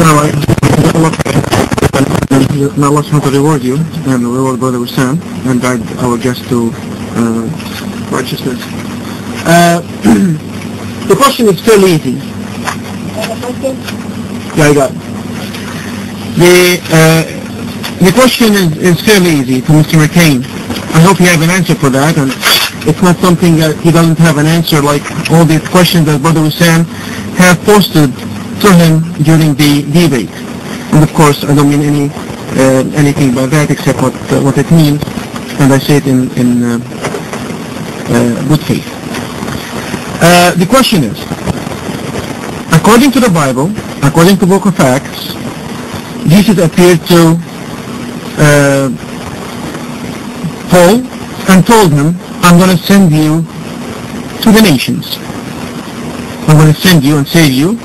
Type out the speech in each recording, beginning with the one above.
May Allah subhanahu wa ta'ala reward you and reward Brother Wesam and guide our guest to righteousness. The question is fairly easy. Yeah, I got it. The question is fairly easy to Mr. McCann. I hope you have an answer for that, and it's not something that he doesn't have an answer like all these questions that Brother Wesam have posted to him during the debate. And of course, I don't mean anything by that except what it means, and I say it in good faith. The question is, according to the Bible, according to Book of Acts, Jesus appeared to Paul and told him, I'm going to send you to the nations. I'm going to send you and save you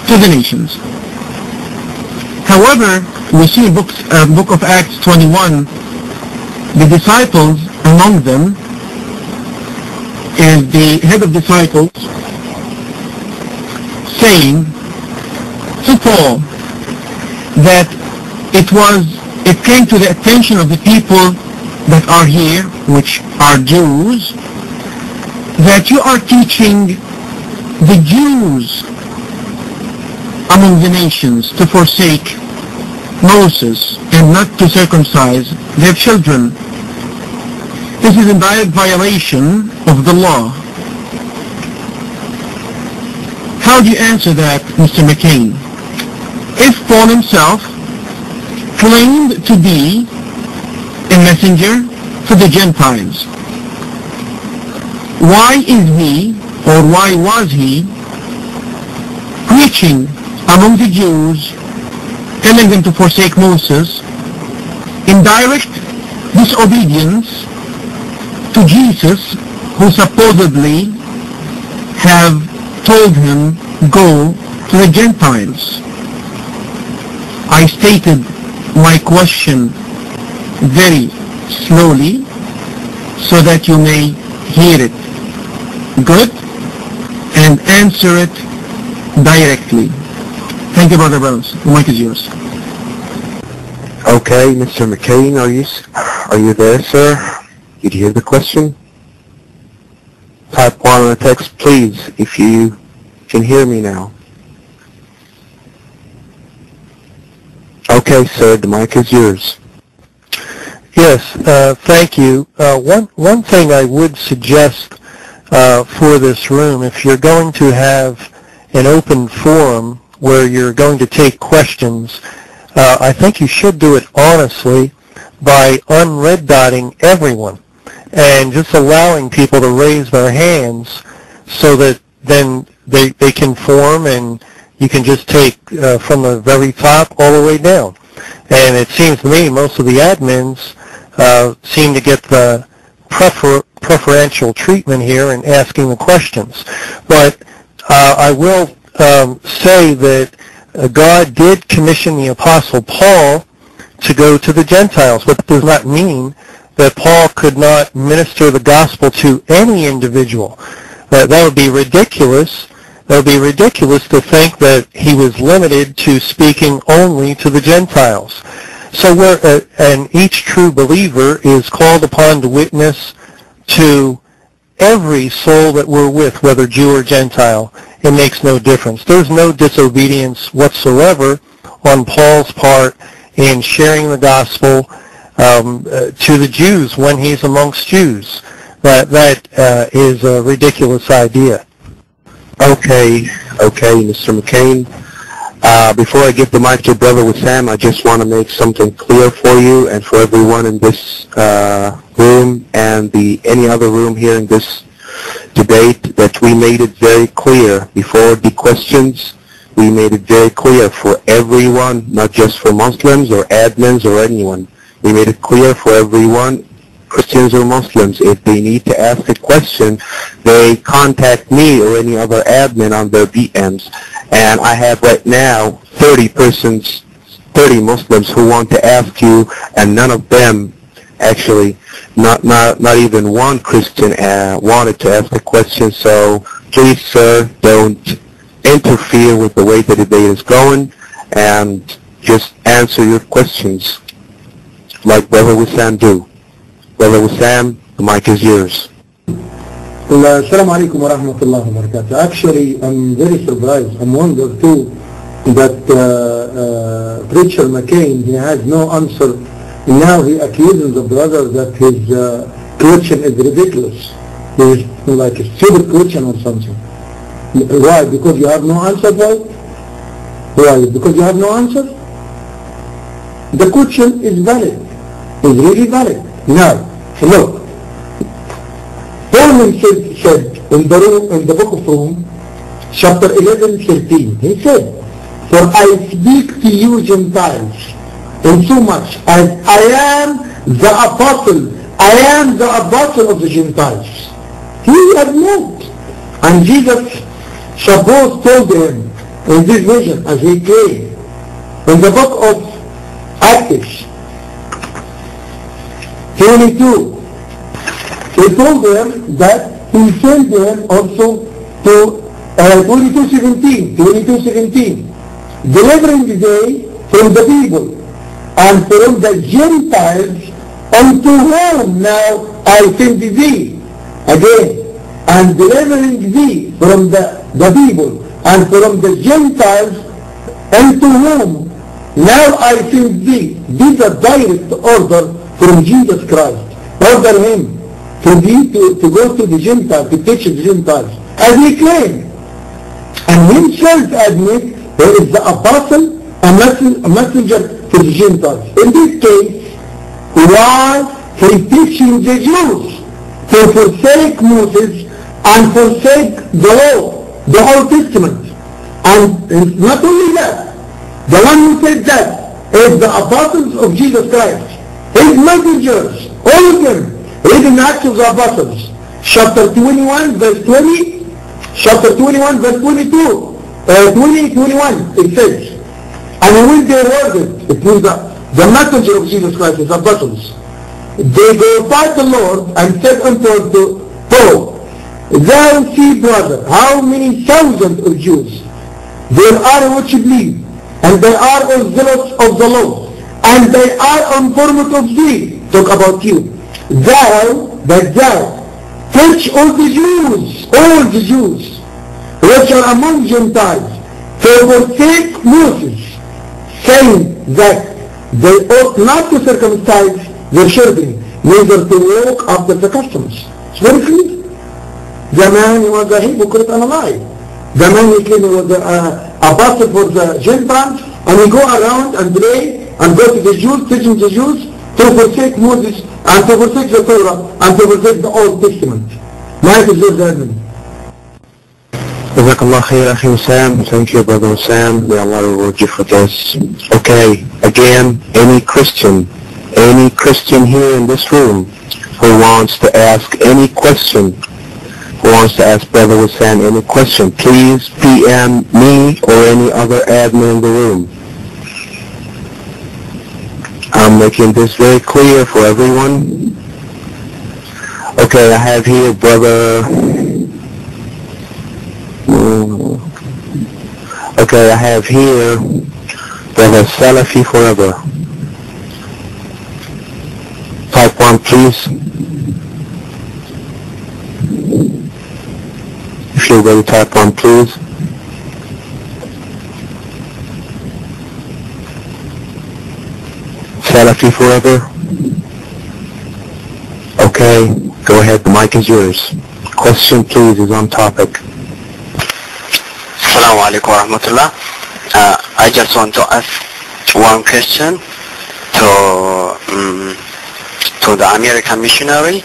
to the nations. However, we see in Book of Acts 21, the disciples, among them is the head of disciples, saying to Paul that it came to the attention of the people that are here, which are Jews, that you are teaching the Jews among the nations to forsake Moses and not to circumcise their children. This is in direct violation of the law. How do you answer that, Mr. McCann? If Paul himself claimed to be a messenger to the Gentiles, why is he, or why was he, preaching among the Jews, telling them to forsake Moses, in direct disobedience to Jesus, who supposedly have told him, go to the Gentiles? I stated my question very slowly so that you may hear it good and answer it directly. Thank you, Brother Brothers. The mic is yours. Okay, Mr. McCann, are you there, sir? Did you hear the question? Type 1 on the text, please, if you can hear me now. Okay, sir, the mic is yours. Yes, thank you. One thing I would suggest for this room, if you're going to have an open forum where you're going to take questions, I think you should do it honestly by unred dotting everyone and just allowing people to raise their hands so that then they can form and you can just take from the very top all the way down. And it seems to me most of the admins seem to get the preferential treatment here in asking the questions. But I will say that God did commission the Apostle Paul to go to the Gentiles, but that does not mean that Paul could not minister the gospel to any individual. That would be ridiculous. That would be ridiculous to think that he was limited to speaking only to the Gentiles. So and each true believer is called upon to witness to every soul that we're with, whether Jew or Gentile. It makes no difference. There's no disobedience whatsoever on Paul's part in sharing the gospel to the Jews when he's amongst Jews. That is a ridiculous idea. Okay, Mr. McCann. Before I give the mic to Brother Wesam, I just want to make something clear for you and for everyone in this room and any other room here in this debate, that we made it very clear before the questions. We made it very clear for everyone, not just for Muslims or admins or anyone. We made it clear for everyone, Christians or Muslims. If they need to ask a question, they contact me or any other admin on their DMs. And I have right now 30 Muslims who want to ask you, and none of them, actually, not even one Christian wanted to ask a question. So please, sir, don't interfere with the way the debate is going. and just answer your questions like Brother Wesam do. Brother Wesam, the mic is yours. Assalamu alaikum wa rahmatullahi wa barakatuh. Actually, I'm very surprised. I'm wondering too that Preacher McCann, he has no answer. Now he accuses the brother that his question is ridiculous. It's like a stupid question or something. Why? Because you have no answer for it? Why? Because you have no answer? The question is valid. It's really valid. Now, look. Paul said in the book of Rome, chapter 11:13, he said, "For I speak to you Gentiles, insomuch as I am the apostle of the Gentiles." He admitted, and Jesus suppose told him in this vision as he came in the book of Acts 22. He told them that he sent them also to 22:17, delivering the day from the people and from the Gentiles, unto whom now I send thee. Again, and delivering thee from the people and from the Gentiles, unto whom now I send thee. This is a direct order from Jesus Christ. Order him to go to the Gentiles, to teach the Gentiles, as he claimed. And himself admit he is the apostle, a messenger to the Gentiles. In this case, why he teaching the Jews to forsake Moses and forsake the law, the Old Testament. And not only that, the one who said that is the apostles of Jesus Christ, his messengers, all of them. Read in Acts of the Apostles, chapter 21, verse 20, chapter 21, verse 22, 21, it says, "And when they heard it means the messenger of Jesus Christ, his apostles, they glorified the Lord and said unto Paul, Thou see, brother, how many thousands of Jews there are which believe, and they are all zealous of the law, and they are informed of thee." Talk about you. Thou teach all the Jews, which are among Gentiles, to forsake Moses, saying that they ought not to circumcise their children, neither to walk after the customs. It's very clear. The man was a hypocrite and a lie. The man he came was an apostle for the Gentiles, and he go around and pray and go to the Jews, teaching the Jews to forsake Moses and to forsake the Torah and to forsake the Old Testament. Mike is yours, Edmund. Jazakallah khair, Akhi Wesam. Thank you, Brother Wesam. May Allah reward you for this. Okay, again, any Christian here in this room who wants to ask any question, who wants to ask Brother Wesam any question, please PM me or any other admin in the room. I'm making this very clear for everyone. Okay, I have here Brother... Okay, I have here Brother Salafi Forever. Type 1, please. If you're ready, type 1, please. Salafi Forever. Okay, go ahead, the mic is yours. Question, please, is on topic. Assalamu alaikum wa rahmatullah. I just want to ask one question to the American missionary.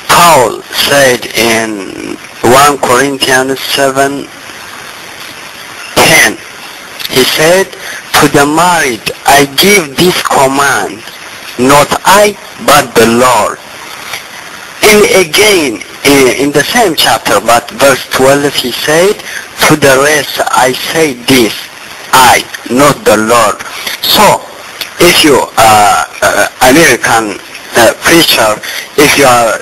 Paul said in 1 Corinthians 7:10, he said, "To the married I give this command, not I, but the Lord." And again, in the same chapter, but verse 12, he said, "To the rest I say this, I, not the Lord." So, if you American preacher, if you are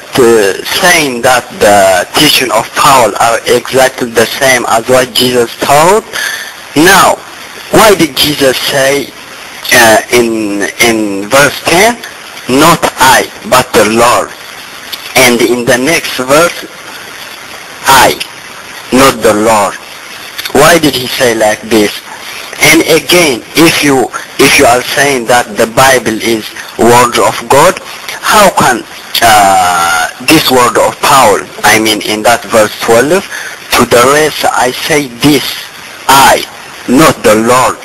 saying that the teaching of Paul are exactly the same as what Jesus taught, now Why did Jesus say in verse 10, not I, but the Lord? And in the next verse, I, not the Lord. Why did he say like this? And again, if you are saying that the Bible is word of God, how can this word of Paul, I mean in that verse 12, to the rest I say this, I, not the Lord.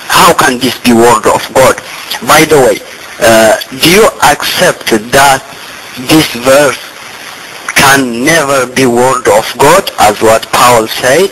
How can this be word of God? By the way, do you accept that this verse can never be word of God, as what Paul said?